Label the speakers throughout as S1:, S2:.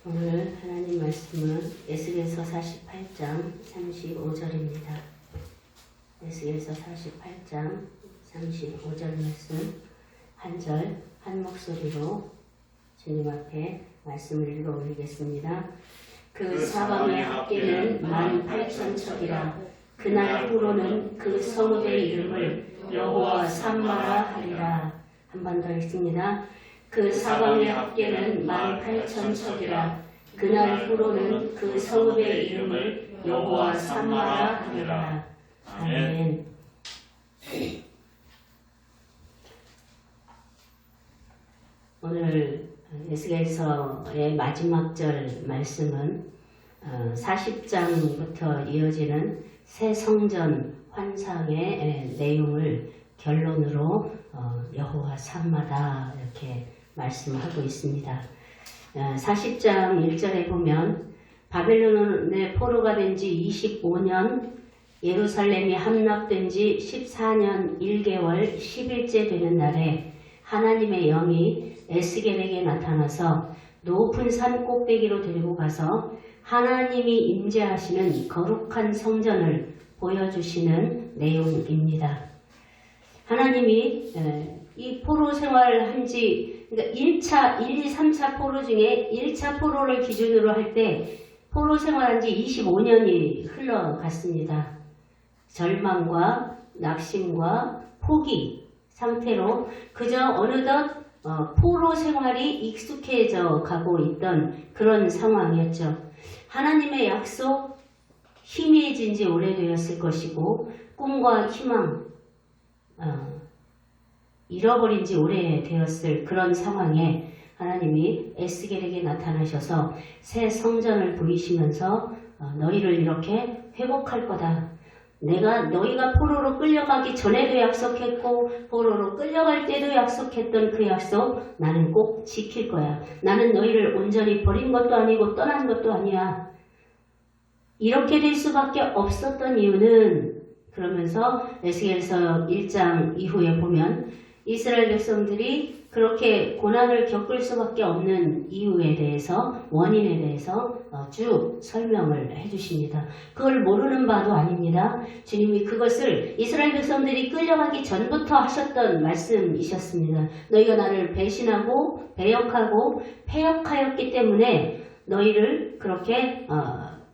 S1: 오늘 하나님 말씀은 에스겔서 48장 35절입니다. 에스겔서 48장 35절 말씀 한 절 한 목소리로 주님 앞에 말씀을 읽어 올리겠습니다. 그 사방의 합계는 18,000척이라. 그날 후로는 그 성읍의 이름을 여호와 삼마라 하리라. 한 번 더 읽습니다. 그 사방의 합계는 18,000척이라. 그날 후로는 그 성읍의 이름을 여호와 삼마라 하리라. 아멘. 오늘 에스겔서의 마지막 절 말씀은 40장부터 이어지는 새 성전 환상의 내용을 결론으로 여호와 삼마다 이렇게 말씀하고 있습니다. 40장 1절에 보면 바벨론의 포로가 된 지 25년, 예루살렘이 함락된 지 14년 1개월 10일째 되는 날에 하나님의 영이 에스겔에게 나타나서 높은 산 꼭대기로 데리고 가서 하나님이 임재하시는 거룩한 성전을 보여주시는 내용입니다. 하나님이 이 포로 생활을 한 지, 그러니까 1차, 1, 2, 3차 포로 중에 1차 포로를 기준으로 할 때 포로 생활한 지 25년이 흘러갔습니다. 절망과 낙심과 포기 상태로 그저 어느덧 포로 생활이 익숙해져 가고 있던 그런 상황이었죠. 하나님의 약속 희미해진 지 오래되었을 것이고 꿈과 희망 잃어버린 지 오래되었을 그런 상황에 하나님이 에스겔에게 나타나셔서 새 성전을 보이시면서 너희를 이렇게 회복할 거다. 내가 너희가 포로로 끌려가기 전에도 약속했고 포로로 끌려갈 때도 약속했던 그 약속 나는 꼭 지킬 거야. 나는 너희를 온전히 버린 것도 아니고 떠난 것도 아니야. 이렇게 될 수밖에 없었던 이유는 그러면서 에스겔서 1장 이후에 보면 이스라엘 백성들이 그렇게 고난을 겪을 수밖에 없는 이유에 대해서 원인에 대해서 쭉 설명을 해주십니다. 그걸 모르는 바도 아닙니다. 주님이 그것을 이스라엘 백성들이 끌려가기 전부터 하셨던 말씀이셨습니다. 너희가 나를 배신하고 배역하고 폐역하였기 때문에 너희를 그렇게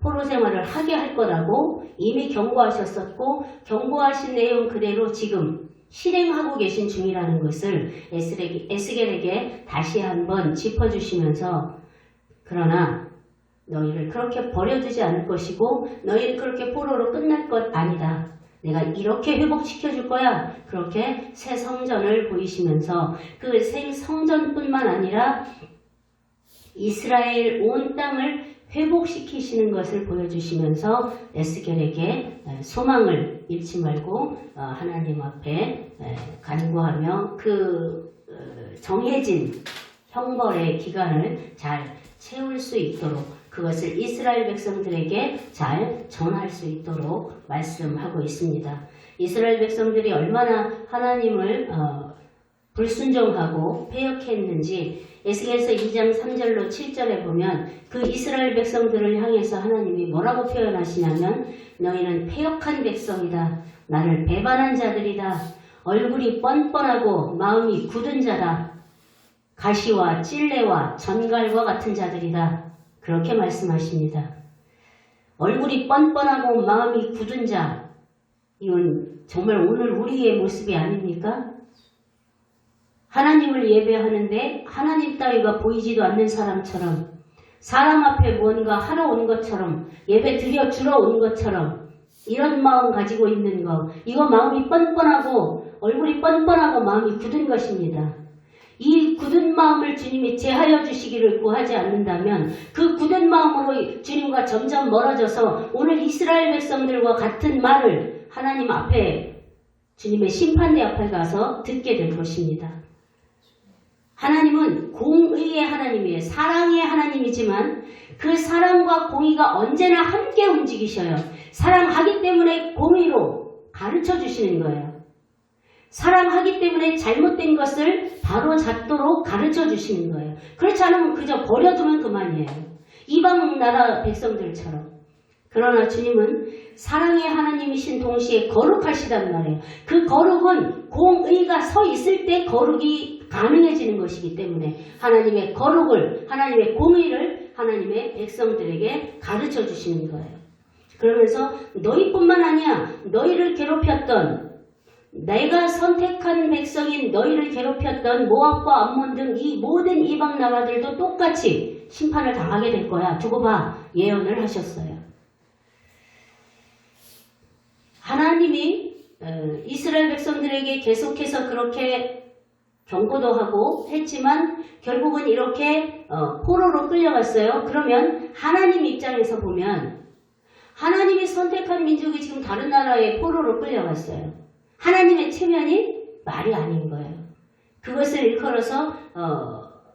S1: 포로 생활을 하게 할 거라고 이미 경고하셨었고 경고하신 내용 그대로 지금 실행하고 계신 중이라는 것을 에스겔에게 다시 한번 짚어주시면서 그러나 너희를 그렇게 버려두지 않을 것이고 너희를 그렇게 포로로 끝날 것 아니다. 내가 이렇게 회복시켜줄 거야. 그렇게 새 성전을 보이시면서 그 새 성전뿐만 아니라 이스라엘 온 땅을 회복시키시는 것을 보여주시면서 에스겔에게 소망을 잃지 말고 하나님 앞에 간구하며 그 정해진 형벌의 기간을 잘 채울 수 있도록 그것을 이스라엘 백성들에게 잘 전할 수 있도록 말씀하고 있습니다. 이스라엘 백성들이 얼마나 하나님을 불순종하고 패역했는지 에스겔서 2장 3절로 7절에 보면 그 이스라엘 백성들을 향해서 하나님이 뭐라고 표현하시냐면 너희는 패역한 백성이다. 나를 배반한 자들이다. 얼굴이 뻔뻔하고 마음이 굳은 자다. 가시와 찔레와 전갈과 같은 자들이다. 그렇게 말씀하십니다. 얼굴이 뻔뻔하고 마음이 굳은 자. 이건 정말 오늘 우리의 모습이 아닙니까? 하나님을 예배하는데 하나님 따위가 보이지도 않는 사람처럼 사람 앞에 뭔가 하러 온 것처럼 예배 드려 주러 온 것처럼 이런 마음 가지고 있는 거 이거 마음이 뻔뻔하고 얼굴이 뻔뻔하고 마음이 굳은 것입니다. 이 굳은 마음을 주님이 제하여 주시기를 구하지 않는다면 그 굳은 마음으로 주님과 점점 멀어져서 오늘 이스라엘 백성들과 같은 말을 하나님 앞에 주님의 심판대 앞에 가서 듣게 될 것입니다. 하나님은 공의의 하나님이에요. 사랑의 하나님이지만 그 사랑과 공의가 언제나 함께 움직이셔요. 사랑하기 때문에 공의로 가르쳐 주시는 거예요. 사랑하기 때문에 잘못된 것을 바로 잡도록 가르쳐 주시는 거예요. 그렇지 않으면 그저 버려두면 그만이에요. 이방 나라 백성들처럼. 그러나 주님은 사랑의 하나님이신 동시에 거룩하시단 말이에요. 그 거룩은 공의가 서 있을 때 거룩이 가능해지는 것이기 때문에 하나님의 거룩을, 하나님의 공의를 하나님의 백성들에게 가르쳐 주시는 거예요. 그러면서 너희뿐만 아니야, 너희를 괴롭혔던, 내가 선택한 백성인 너희를 괴롭혔던 모압과 암몬 등 이 모든 이방 나라들도 똑같이 심판을 당하게 될 거야. 두고 봐. 예언을 하셨어요. 하나님이 이스라엘 백성들에게 계속해서 그렇게 경고도 하고 했지만 결국은 이렇게 포로로 끌려갔어요. 그러면 하나님 입장에서 보면 하나님이 선택한 민족이 지금 다른 나라에 포로로 끌려갔어요. 하나님의 체면이 말이 아닌 거예요. 그것을 일컬어서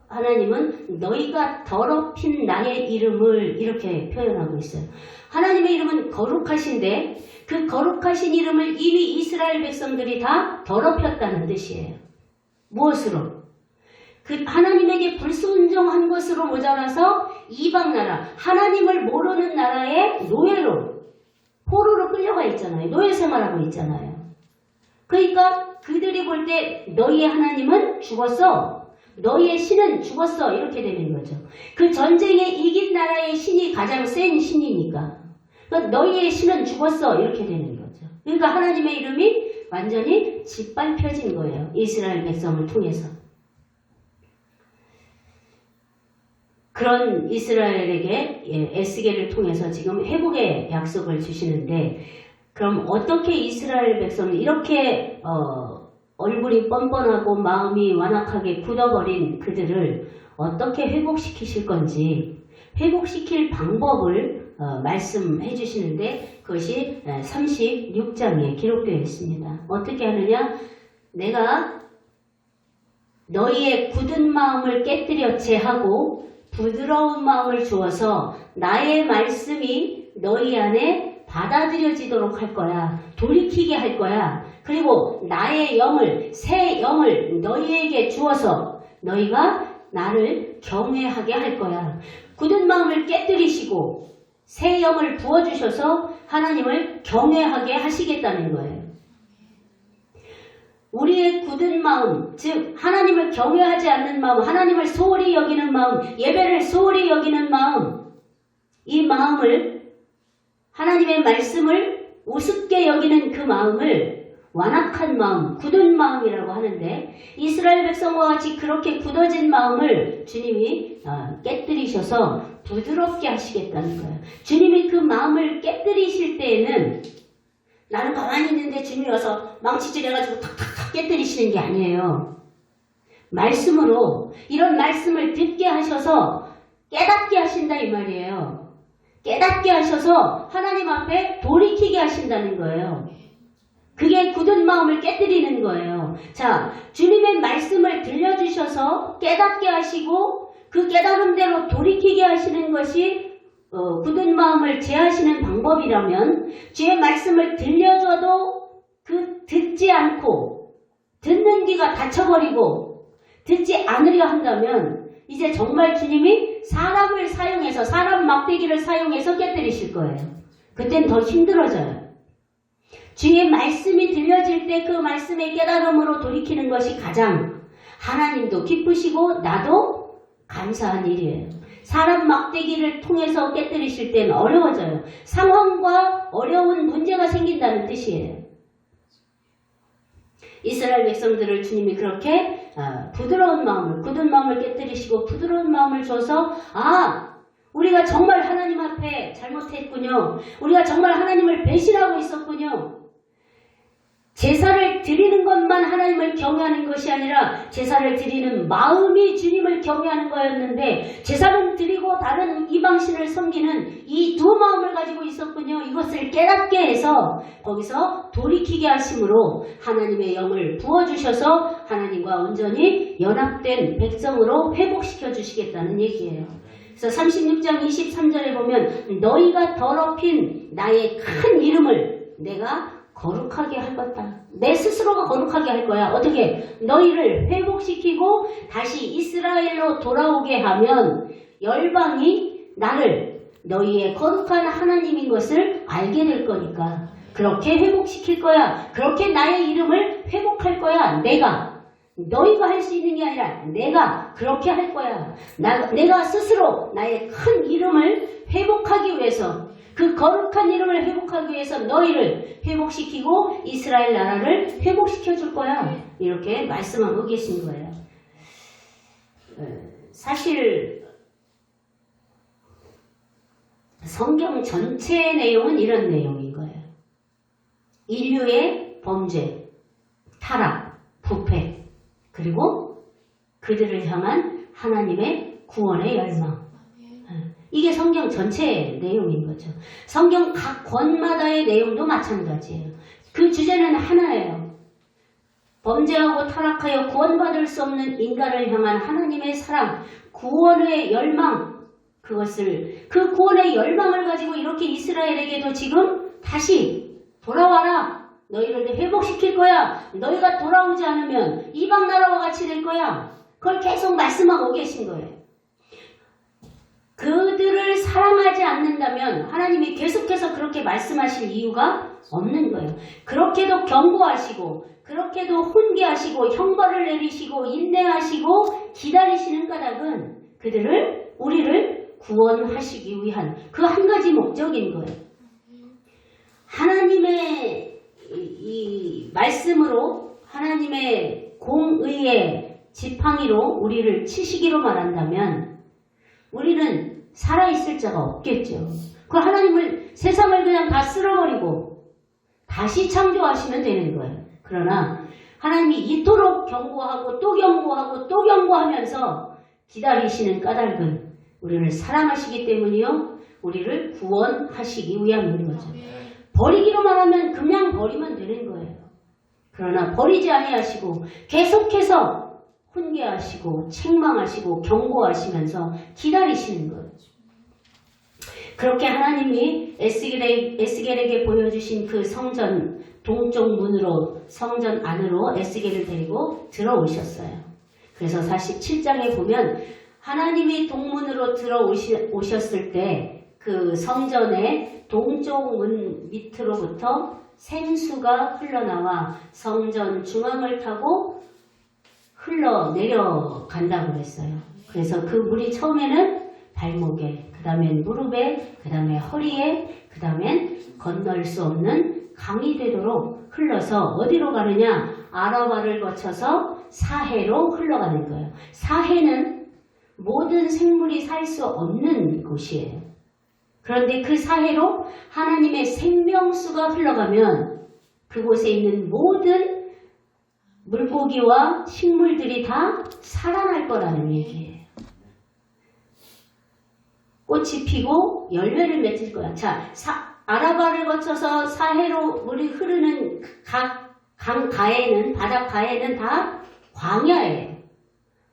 S1: 하나님은 너희가 더럽힌 나의 이름을 이렇게 표현하고 있어요. 하나님의 이름은 거룩하신데 그 거룩하신 이름을 이미 이스라엘 백성들이 다 더럽혔다는 뜻이에요. 무엇으로? 그 하나님에게 불순종한 것으로 모자라서 이방 나라, 하나님을 모르는 나라의 노예로, 포로로 끌려가 있잖아요. 노예 생활하고 있잖아요. 그러니까 그들이 볼 때 너희의 하나님은 죽었어. 너희의 신은 죽었어. 이렇게 되는 거죠. 그 전쟁에 이긴 나라의 신이 가장 센 신이니까. 그러니까 너희의 신은 죽었어. 이렇게 되는 거죠. 그러니까 하나님의 이름이 완전히 짓밟혀진 거예요. 이스라엘 백성을 통해서. 그런 이스라엘에게 에스겔을 통해서 지금 회복의 약속을 주시는데 그럼 어떻게 이스라엘 백성이 이렇게 얼굴이 뻔뻔하고 마음이 완악하게 굳어버린 그들을 어떻게 회복시키실 건지 회복시킬 방법을 말씀해 주시는데 그것이 36장에 기록되어 있습니다. 어떻게 하느냐? 내가 너희의 굳은 마음을 깨뜨려 제하고 부드러운 마음을 주어서 나의 말씀이 너희 안에 받아들여지도록 할 거야. 돌이키게 할 거야. 그리고 나의 영을, 새 영을 너희에게 주어서 너희가 나를 경외하게 할 거야. 굳은 마음을 깨뜨리시고 새 영을 부어주셔서 하나님을 경외하게 하시겠다는 거예요. 우리의 굳은 마음, 즉 하나님을 경외하지 않는 마음, 하나님을 소홀히 여기는 마음, 예배를 소홀히 여기는 마음, 이 마음을 하나님의 말씀을 우습게 여기는 그 마음을 완악한 마음, 굳은 마음이라고 하는데 이스라엘 백성과 같이 그렇게 굳어진 마음을 주님이 깨뜨리셔서 부드럽게 하시겠다는 거예요. 주님이 그 마음을 깨뜨리실 때에는 나는 가만히 있는데 주님이 와서 망치질 해가지고 탁탁탁 깨뜨리시는 게 아니에요. 말씀으로 이런 말씀을 듣게 하셔서 깨닫게 하신다 이 말이에요. 깨닫게 하셔서 하나님 앞에 돌이키게 하신다는 거예요. 그게 굳은 마음을 깨뜨리는 거예요. 자, 주님의 말씀을 들려주셔서 깨닫게 하시고 그 깨달음대로 돌이키게 하시는 것이 굳은 마음을 제하시는 방법이라면 주의 말씀을 들려줘도 그 듣지 않고 듣는 귀가 닫혀버리고 듣지 않으려 한다면 이제 정말 주님이 사람을 사용해서 사람 막대기를 사용해서 깨뜨리실 거예요. 그땐 더 힘들어져요. 주의 말씀이 들려질 때 그 말씀의 깨달음으로 돌이키는 것이 가장 하나님도 기쁘시고 나도 감사한 일이에요. 사람 막대기를 통해서 깨뜨리실 때는 어려워져요. 상황과 어려운 문제가 생긴다는 뜻이에요. 이스라엘 백성들을 주님이 그렇게 부드러운 마음을, 굳은 마음을 깨뜨리시고 부드러운 마음을 줘서 우리가 정말 하나님 앞에 잘못했군요. 우리가 정말 하나님을 배신하고 있었군요. 제사를 드리는 것만 하나님을 경외하는 것이 아니라 제사를 드리는 마음이 주님을 경외하는 거였는데 제사는 드리고 다른 이방신을 섬기는 이 두 마음을 가지고 있었군요. 이것을 깨닫게 해서 거기서 돌이키게 하심으로 하나님의 영을 부어주셔서 하나님과 온전히 연합된 백성으로 회복시켜 주시겠다는 얘기예요. 그래서 36장 23절에 보면 너희가 더럽힌 나의 큰 이름을 내가 거룩하게 할 거다. 내 스스로가 거룩하게 할 거야. 어떻게? 너희를 회복시키고 다시 이스라엘로 돌아오게 하면 열방이 나를 너희의 거룩한 하나님인 것을 알게 될 거니까 그렇게 회복시킬 거야. 그렇게 나의 이름을 회복할 거야. 내가 너희가 할 수 있는 게 아니라 내가 그렇게 할 거야. 내가 스스로 나의 큰 이름을 회복하기 위해서 그 거룩한 이름을 회복하기 위해서 너희를 회복시키고 이스라엘 나라를 회복시켜 줄 거야. 이렇게 말씀하고 계신 거예요. 사실 성경 전체의 내용은 이런 내용인 거예요. 인류의 범죄, 타락, 부패, 그리고 그들을 향한 하나님의 구원의 열망. 이게 성경 전체의 내용인 거죠. 성경 각 권마다의 내용도 마찬가지예요. 그 주제는 하나예요. 범죄하고 타락하여 구원받을 수 없는 인간을 향한 하나님의 사랑, 구원의 열망, 그 구원의 열망을 가지고 이렇게 이스라엘에게도 지금 다시 돌아와라. 너희를 회복시킬 거야. 너희가 돌아오지 않으면 이방 나라와 같이 될 거야. 그걸 계속 말씀하고 계신 거예요. 그들을 사랑하지 않는다면 하나님이 계속해서 그렇게 말씀하실 이유가 없는 거예요. 그렇게도 경고하시고 그렇게도 훈계하시고 형벌을 내리시고 인내하시고 기다리시는 까닭은 우리를 구원하시기 위한 그 한 가지 목적인 거예요. 하나님의 이 말씀으로 하나님의 공의의 지팡이로 우리를 치시기로 말한다면 우리는 살아있을 자가 없겠죠. 그 하나님을 세상을 그냥 다 쓸어버리고 다시 창조하시면 되는 거예요. 그러나 하나님이 이토록 경고하고 또 경고하고 또 경고하면서 기다리시는 까닭은 우리를 사랑하시기 때문이요. 우리를 구원하시기 위함인 거죠. 버리기로만 하면 그냥 버리면 되는 거예요. 그러나 버리지 아니하시고 계속해서 훈계하시고 책망하시고 경고하시면서 기다리시는 거예요. 그렇게 하나님이 에스겔에게 보여주신 그 성전 동쪽 문으로 성전 안으로 에스겔을 데리고 들어오셨어요. 그래서 47장에 보면 하나님이 동문으로 들어오셨을 때 그 성전의 동쪽 문 밑으로부터 생수가 흘러나와 성전 중앙을 타고 흘러내려간다고 했어요. 그래서 그 물이 처음에는 발목에, 그 다음엔 무릎에, 그 다음에 허리에, 그 다음엔 건널 수 없는 강이 되도록 흘러서 어디로 가느냐? 아라바를 거쳐서 사해로 흘러가는 거예요. 사해는 모든 생물이 살 수 없는 곳이에요. 그런데 그 사해로 하나님의 생명수가 흘러가면 그곳에 있는 모든 물고기와 식물들이 다 살아날 거라는 얘기예요. 꽃이 피고 열매를 맺을 거야. 자, 아라바를 거쳐서 사해로 물이 흐르는 각 강가에는, 바닷가에는 다 광야예요.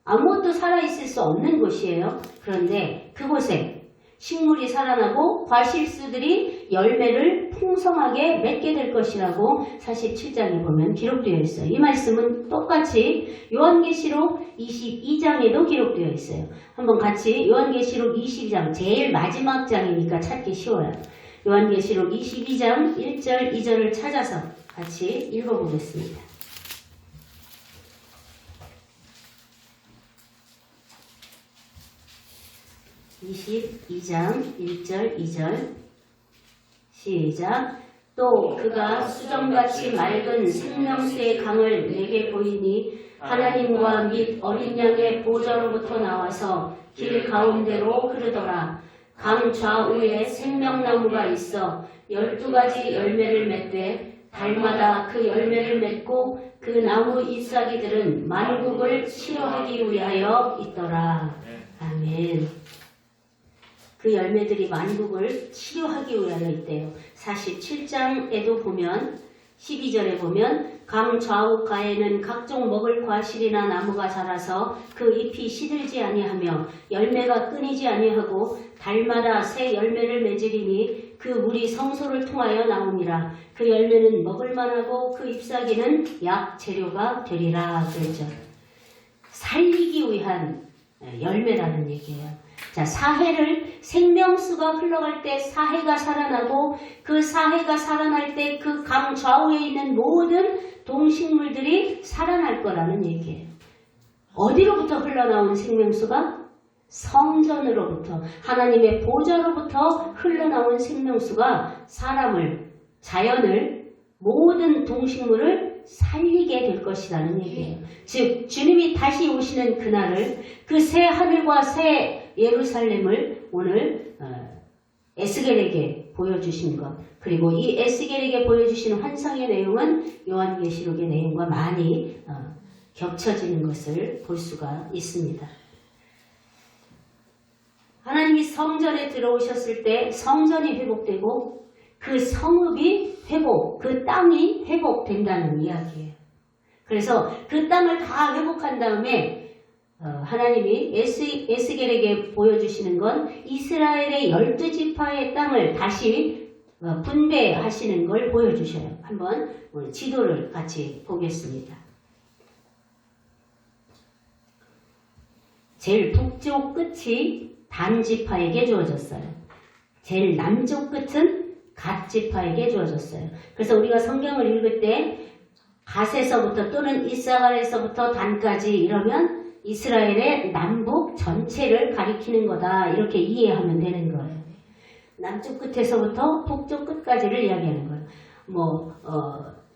S1: 아무것도 살아있을 수 없는 곳이에요. 그런데 그곳에 식물이 살아나고 과실수들이 열매를 풍성하게 맺게 될 것이라고 47장에 보면 기록되어 있어요. 이 말씀은 똑같이 요한계시록 22장에도 기록되어 있어요. 한번 같이 요한계시록 22장 제일 마지막 장이니까 찾기 쉬워요. 요한계시록 22장 1절 2절을 찾아서 같이 읽어보겠습니다. 22장 1절 2절 시작. 또 그가 수정같이 맑은 생명수의 강을 내게 보이니 하나님과 및 어린 양의 보좌로부터 나와서 길 가운데로 흐르더라. 강 좌우에 생명나무가 있어 12가지 열매를 맺되 달마다 그 열매를 맺고 그 나무 잎사귀들은 만국을 치료하기 위하여 있더라. 아멘. 그 열매들이 만국을 치료하기 위하여 있대요. 47장에도 보면 12절에 보면 강 좌우가에는 각종 먹을 과실이나 나무가 자라서 그 잎이 시들지 아니하며 열매가 끊이지 아니하고 달마다 새 열매를 맺으리니 그 물이 성소를 통하여 나오니라. 그 열매는 먹을만하고 그 잎사귀는 약 재료가 되리라. 그랬죠. 살리기 위한 열매라는 얘기예요. 자, 사해를 생명수가 흘러갈 때 사해가 살아나고 그 사해가 살아날 때 그 강 좌우에 있는 모든 동식물들이 살아날 거라는 얘기예요. 어디로부터 흘러나온 생명수가? 성전으로부터, 하나님의 보좌로부터 흘러나온 생명수가 사람을, 자연을, 모든 동식물을 살리게 될 것이라는 얘기예요. 즉 주님이 다시 오시는 그날을, 그 새 하늘과 새 예루살렘을 오늘 에스겔에게 보여주신 것, 그리고 이 에스겔에게 보여주신 환상의 내용은 요한계시록의 내용과 많이 겹쳐지는 것을 볼 수가 있습니다. 하나님이 성전에 들어오셨을 때 성전이 회복되고 그 성읍이 회복, 그 땅이 회복된다는 이야기예요. 그래서 그 땅을 다 회복한 다음에 하나님이 에스겔에게 보여주시는 건 이스라엘의 12지파의 땅을 다시 분배하시는 걸 보여주셔요. 한번 우리 지도를 같이 보겠습니다. 제일 북쪽 끝이 단지파에게 주어졌어요. 제일 남쪽 끝은 갓지파에게 주어졌어요. 그래서 우리가 성경을 읽을 때 갓에서부터 또는 이사갈에서부터 단까지 이러면 이스라엘의 남북 전체를 가리키는 거다, 이렇게 이해하면 되는 거예요. 남쪽 끝에서부터 북쪽 끝까지를 이야기하는 거예요.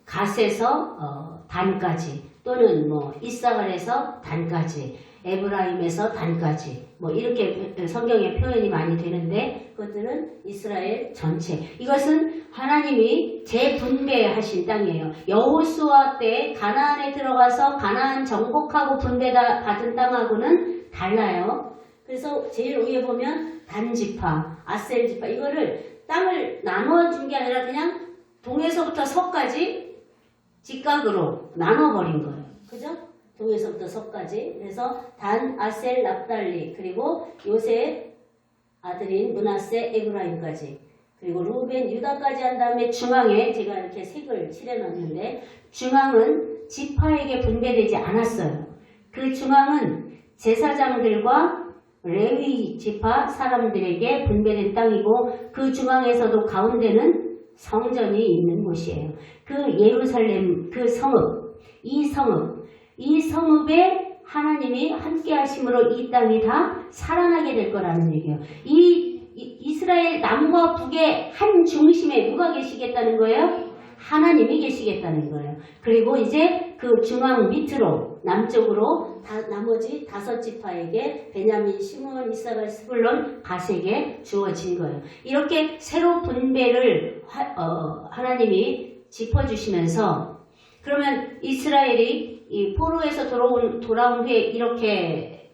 S1: 갓에서 단까지, 또는 이사갈에서 단까지, 에브라임에서 단까지, 이렇게 성경에 표현이 많이 되는데 그것들은 이스라엘 전체. 이것은 하나님이 재분배하신 땅이에요. 여호수아 때 가나안에 들어가서 가나안 정복하고 분배받은 땅하고는 달라요. 그래서 제일 위에 보면 단지파, 아셀지파, 이거를 땅을 나누어준 게 아니라 그냥 동에서부터 서까지 직각으로 나눠버린 거예요. 그죠? 동에서부터 서까지. 그래서 단, 아셀, 납달리, 그리고 요셉 아들인 므낫세, 에브라임까지, 그리고 루벤, 유다까지 한 다음에 중앙에 제가 이렇게 색을 칠해놨는데 중앙은 지파에게 분배되지 않았어요. 그 중앙은 제사장들과 레위 지파 사람들에게 분배된 땅이고 그 중앙에서도 가운데는 성전이 있는 곳이에요. 그 예루살렘, 그 성읍, 이 성읍에 하나님이 함께 하심으로 이 땅이 다 살아나게 될 거라는 얘기예요. 이스라엘 남과 북의 한 중심에 누가 계시겠다는 거예요? 하나님이 계시겠다는 거예요. 그리고 이제 그 중앙 밑으로 남쪽으로 나머지 5지파에게 베냐민, 시므온, 이사갈, 스불론, 갓에게 주어진 거예요. 이렇게 새로 분배를 하나님이 짚어주시면서, 그러면 이스라엘이 이 포로에서 돌아온 후에 이렇게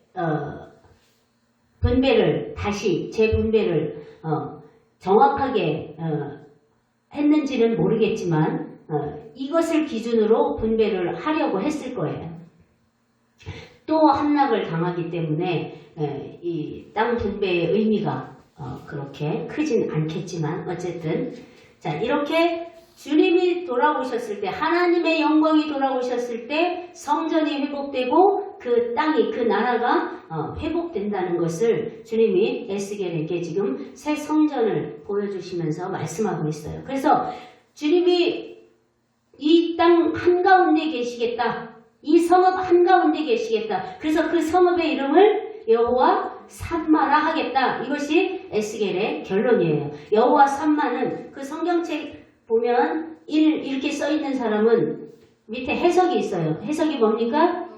S1: 분배를 다시 재분배를 정확하게 했는지는 모르겠지만 이것을 기준으로 분배를 하려고 했을 거예요. 또 함락을 당하기 때문에 이 땅 분배의 의미가 그렇게 크진 않겠지만 어쨌든, 자, 이렇게 주님이 돌아오셨을 때, 하나님의 영광이 돌아오셨을 때 성전이 회복되고 그 땅이, 그 나라가 회복된다는 것을 주님이 에스겔에게 지금 새 성전을 보여주시면서 말씀하고 있어요. 그래서 주님이 이 땅 한가운데 계시겠다, 이 성읍 한가운데 계시겠다, 그래서 그 성읍의 이름을 여호와 삼마라 하겠다, 이것이 에스겔의 결론이에요. 여호와 삼마는 그 성경책 보면 이렇게 써있는 사람은 밑에 해석이 있어요. 해석이 뭡니까?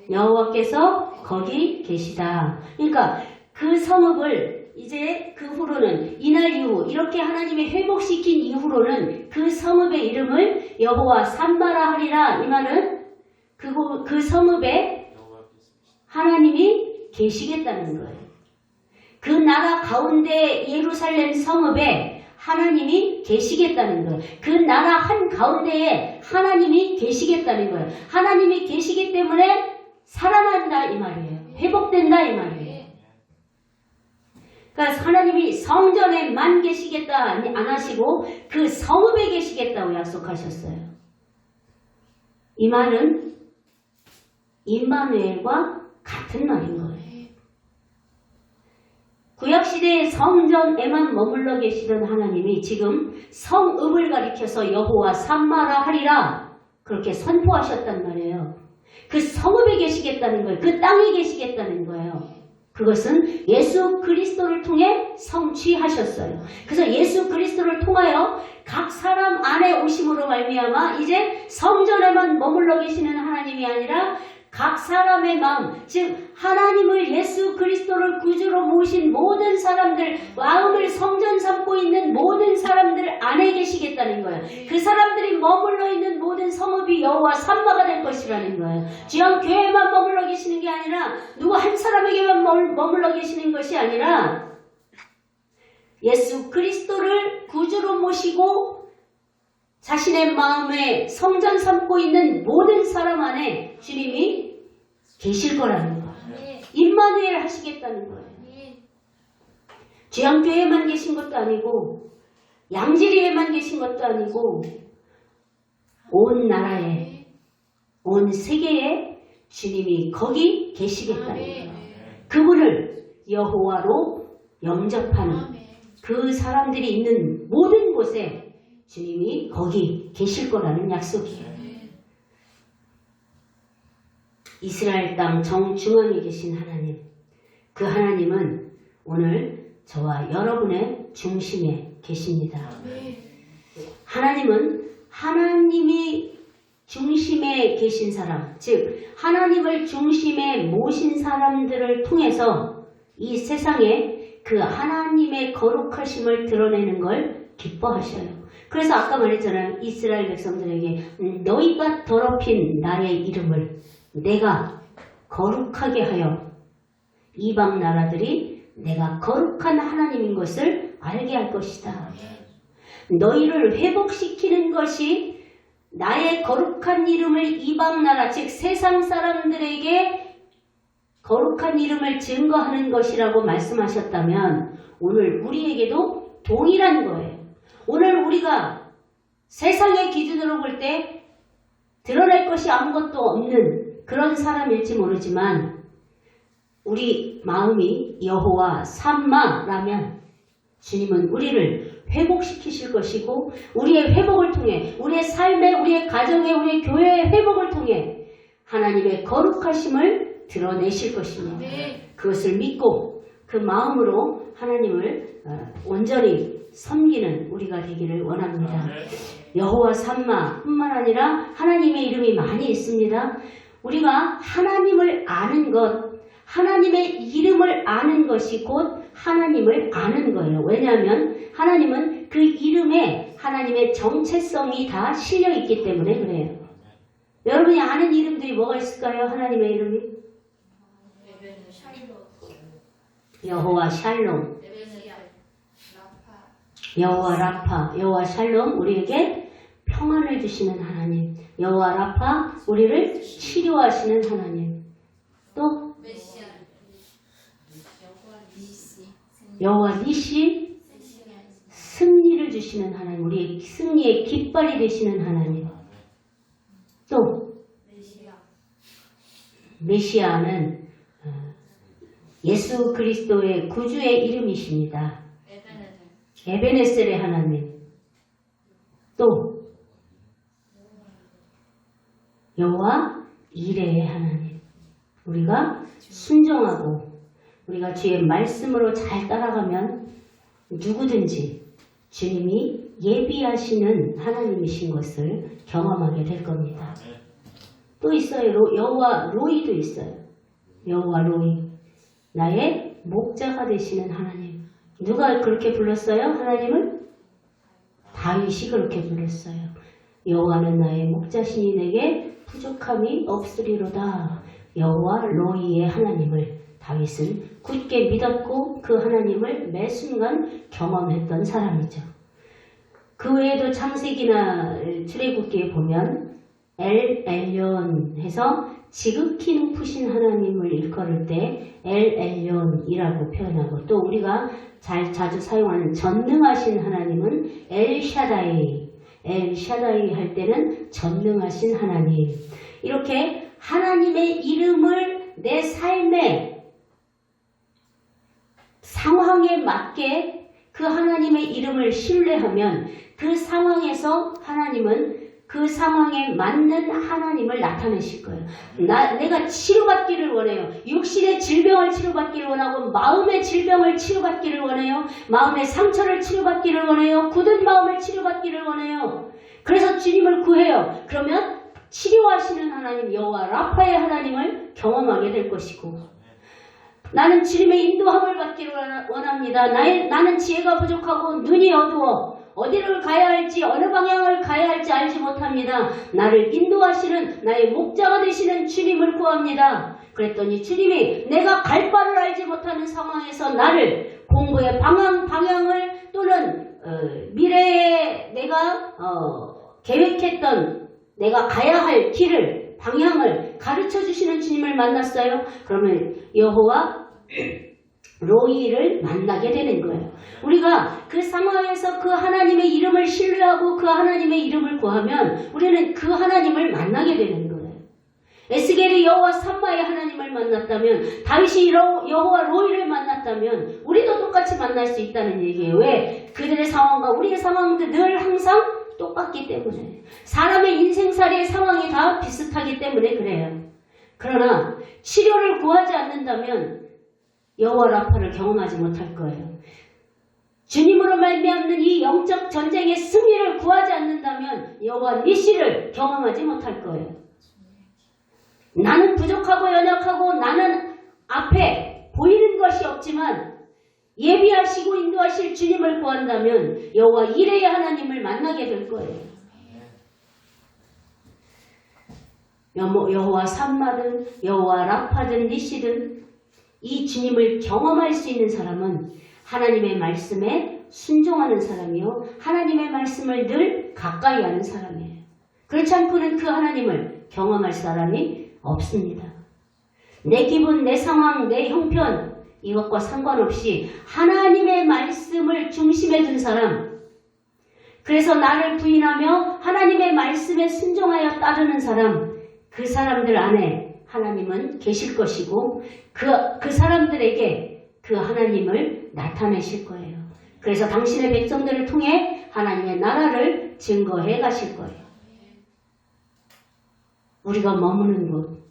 S1: 여호와께서 거기 계시다. 그러니까 그 성읍을 이제 그 후로는, 이날 이후 이렇게 하나님이 회복시킨 이후로는 그 성읍의 이름을 여호와 삼마라 하리라. 이 말은 그 성읍에 하나님이 계시겠다는 거예요. 그 나라 가운데 예루살렘 성읍에 하나님이 계시겠다는 거예요. 그 나라 한가운데에 하나님이 계시겠다는 거예요. 하나님이 계시기 때문에 살아난다 이 말이에요. 회복된다 이 말이에요. 그러니까 하나님이 성전에만 계시겠다 안 하시고 그 성읍에 계시겠다고 약속하셨어요. 이 말은 임마누엘과 같은 말인 거예요. 구약시대의 성전에만 머물러 계시던 하나님이 지금 성읍을 가리켜서 여호와 삼마라 하리라 그렇게 선포하셨단 말이에요. 그 성읍에 계시겠다는 거예요. 그 땅에 계시겠다는 거예요. 그것은 예수 그리스도를 통해 성취하셨어요. 그래서 예수 그리스도를 통하여 각 사람 안에 오심으로 말미암아 이제 성전에만 머물러 계시는 하나님이 아니라 각 사람의 마음, 즉 하나님을 예수 그리스도를 구주로 모신 모든 사람들, 마음을 성전 삼고 있는 모든 사람들 안에 계시겠다는 거예요. 그 사람들이 머물러 있는 모든 성읍이 여호와 삼마가 될 것이라는 거예요. 지금 교회만 머물러 계시는 게 아니라 누구 한 사람에게만 머물러 계시는 것이 아니라 예수 그리스도를 구주로 모시고 자신의 마음에 성전 삼고 있는 모든 사람 안에 주님이 계실 거라는 거예요. 임마누엘 하시겠다는 거예요. 주양교회에만 계신 것도 아니고 양지리에만 계신 것도 아니고 온 나라에 온 세계에 주님이 거기 계시겠다는 거예요. 그분을 여호와로 영접하는 그 사람들이 있는 모든 곳에 주님이 거기 계실 거라는 약속이에요. 이스라엘 땅 정중앙에 계신 하나님, 그 하나님은 오늘 저와 여러분의 중심에 계십니다. 하나님은 하나님이 중심에 계신 사람, 즉 하나님을 중심에 모신 사람들을 통해서 이 세상에 그 하나님의 거룩하심을 드러내는 걸 기뻐하셔요. 그래서 아까 말했잖아요. 이스라엘 백성들에게 너희가 더럽힌 나의 이름을 내가 거룩하게 하여 이방 나라들이 내가 거룩한 하나님인 것을 알게 할 것이다. 너희를 회복시키는 것이 나의 거룩한 이름을 이방 나라, 즉 세상 사람들에게 거룩한 이름을 증거하는 것이라고 말씀하셨다면 오늘 우리에게도 동일한 거예요. 오늘 우리가 세상의 기준으로 볼 때 드러낼 것이 아무것도 없는 그런 사람일지 모르지만 우리 마음이 여호와 삼마라면 주님은 우리를 회복시키실 것이고 우리의 회복을 통해 우리의 삶에 우리의 가정에 우리의 교회의 회복을 통해 하나님의 거룩하심을 드러내실 것입니다. 그것을 믿고 그 마음으로 하나님을 온전히 섬기는 우리가 되기를 원합니다. 여호와 삼마 뿐만 아니라 하나님의 이름이 많이 있습니다. 우리가 하나님을 아는 것, 하나님의 이름을 아는 것이 곧 하나님을 아는 거예요. 왜냐하면 하나님은 그 이름에 하나님의 정체성이 다 실려 있기 때문에 그래요. 여러분이 아는 이름들이 뭐가 있을까요? 하나님의 이름이? 여호와 샬롬, 여호와 라파, 여호와 샬롬, 우리에게 평안을 주시는 하나님, 여호와 라파, 우리를 치료하시는 하나님, 또 여호와 니시, 승리를 주시는 하나님, 우리의 승리의 깃발이 되시는 하나님, 또 메시아는 예수 그리스도의 구주의 이름이십니다. 에베네셀의 하나님, 또 여호와 이레의 하나님, 우리가 순종하고 우리가 주의 말씀으로 잘 따라가면 누구든지 주님이 예비하시는 하나님이신 것을 경험하게 될 겁니다. 또 있어요. 여호와 로이도 있어요. 여호와 로이, 나의 목자가 되시는 하나님. 누가 그렇게 불렀어요? 하나님을? 다윗이 그렇게 불렀어요. 여호와는 나의 목자시니 내게 부족함이 없으리로다. 여호와 로이의 하나님을 다윗은 굳게 믿었고 그 하나님을 매 순간 경험했던 사람이죠. 그 외에도 창세기나 출애굽기에 보면 엘 엘yon 해서 지극히 높으신 하나님을 일컬을 때 엘 엘ion이라고 표현하고, 또 우리가 자주 사용하는 전능하신 하나님은 엘 샤다이, 엘 샤다이 할 때는 전능하신 하나님. 이렇게 하나님의 이름을 내 삶에 상황에 맞게 그 하나님의 이름을 신뢰하면 그 상황에서 하나님은 그 상황에 맞는 하나님을 나타내실 거예요. 내가 치료받기를 원해요. 육신의 질병을 치료받기를 원하고 마음의 질병을 치료받기를 원해요. 마음의 상처를 치료받기를 원해요. 굳은 마음을 치료받기를 원해요. 그래서 주님을 구해요. 그러면 치료하시는 하나님 여호와 라파의 하나님을 경험하게 될 것이고, 나는 주님의 인도함을 받기를 원합니다. 나는 지혜가 부족하고 눈이 어두워 어디를 가야 할지 어느 방향을 가야 할지 알지 못합니다. 나를 인도하시는 나의 목자가 되시는 주님을 구합니다. 그랬더니 주님이 내가 갈 바를 알지 못하는 상황에서 나를 공부의 방향을 또는 미래에 내가 계획했던 내가 가야 할 길을 방향을 가르쳐 주시는 주님을 만났어요. 그러면 여호와 로이를 만나게 되는 거예요. 우리가 그 상황에서 그 하나님의 이름을 신뢰하고 그 하나님의 이름을 구하면 우리는 그 하나님을 만나게 되는 거예요. 에스겔이 여호와 삼마의 하나님을 만났다면, 다윗이 여호와 로이를 만났다면 우리도 똑같이 만날 수 있다는 얘기예요. 왜? 그들의 상황과 우리의 상황도 늘 항상 똑같기 때문에, 사람의 인생살이의 상황이 다 비슷하기 때문에 그래요. 그러나 치료를 구하지 않는다면 여호와 라파를 경험하지 못할 거예요. 주님으로 말미암는 이 영적 전쟁의 승리를 구하지 않는다면 여호와 니시를 경험하지 못할 거예요. 나는 부족하고 연약하고 나는 앞에 보이는 것이 없지만 예비하시고 인도하실 주님을 구한다면 여호와 이레의 하나님을 만나게 될 거예요. 여호와 삼마든 여호와 라파든 니시든 이 주님을 경험할 수 있는 사람은 하나님의 말씀에 순종하는 사람이요, 하나님의 말씀을 늘 가까이 하는 사람이에요. 그렇지 않고는 그 하나님을 경험할 사람이 없습니다. 내 기분, 내 상황, 내 형편 이것과 상관없이 하나님의 말씀을 중심에 둔 사람, 그래서 나를 부인하며 하나님의 말씀에 순종하여 따르는 사람, 그 사람들 안에 하나님은 계실 것이고 그 사람들에게 그 하나님을 나타내실 거예요. 그래서 당신의 백성들을 통해 하나님의 나라를 증거해 가실 거예요. 우리가 머무는 곳,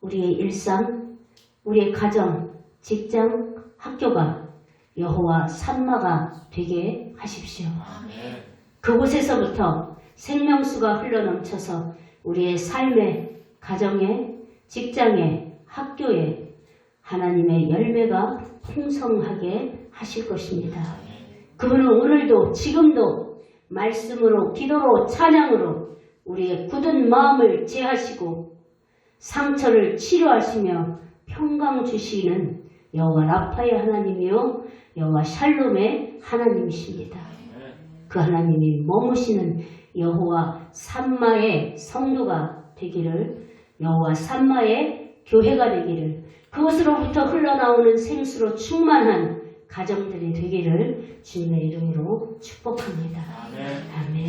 S1: 우리의 일상, 우리의 가정, 직장, 학교가 여호와 삼마가 되게 하십시오. 그곳에서부터 생명수가 흘러넘쳐서 우리의 삶에, 가정에, 직장에, 학교에 하나님의 열매가 풍성하게 하실 것입니다. 그분은 오늘도 지금도 말씀으로, 기도로, 찬양으로 우리의 굳은 마음을 제하시고 상처를 치료하시며 평강 주시는 여호와 라파의 하나님이요 여호와 샬롬의 하나님이십니다. 그 하나님이 머무시는 여호와 삼마의 성도가 되기를, 여호와 삼마의 교회가 되기를, 그것으로부터 흘러나오는 생수로 충만한 가정들이 되기를 주님의 이름으로 축복합니다. 아멘.